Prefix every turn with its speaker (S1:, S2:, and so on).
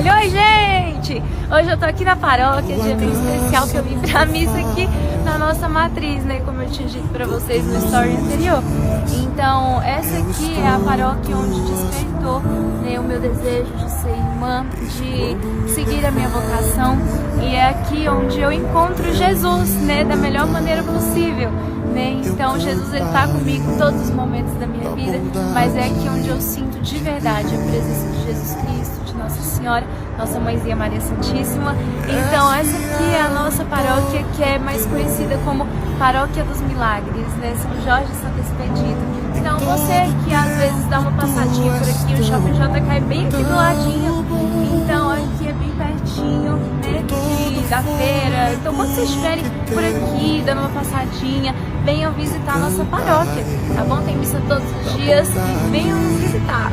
S1: ele: oi, gente! Hoje eu tô aqui na paróquia, dia bem especial que eu vim pra missa aqui na nossa matriz, né? Como eu tinha dito pra vocês no story anterior. Então, essa aqui é a paróquia onde despertou, né, o meu desejo de ser irmã, de seguir a minha vocação. E é aqui onde eu encontro Jesus, né, da melhor maneira possível. Então Jesus, ele tá comigo em todos os momentos da minha vida, mas é aqui onde eu sinto de verdade a presença de Jesus Cristo, de Nossa Senhora, nossa mãezinha Maria Santíssima. Então essa aqui é a nossa paróquia, que é mais conhecida como Paróquia dos Milagres, né? São Jorge e Santa Expedita. Então você que às vezes dá uma passadinha por aqui, o Shopping JK é bem aqui do ladinho, então aqui é bem pertinho, né, da feira. Então quando vocês estiverem por aqui, dando uma passadinha, venham visitar a nossa paróquia, tá bom? Tem missa todos os dias, venham nos visitar.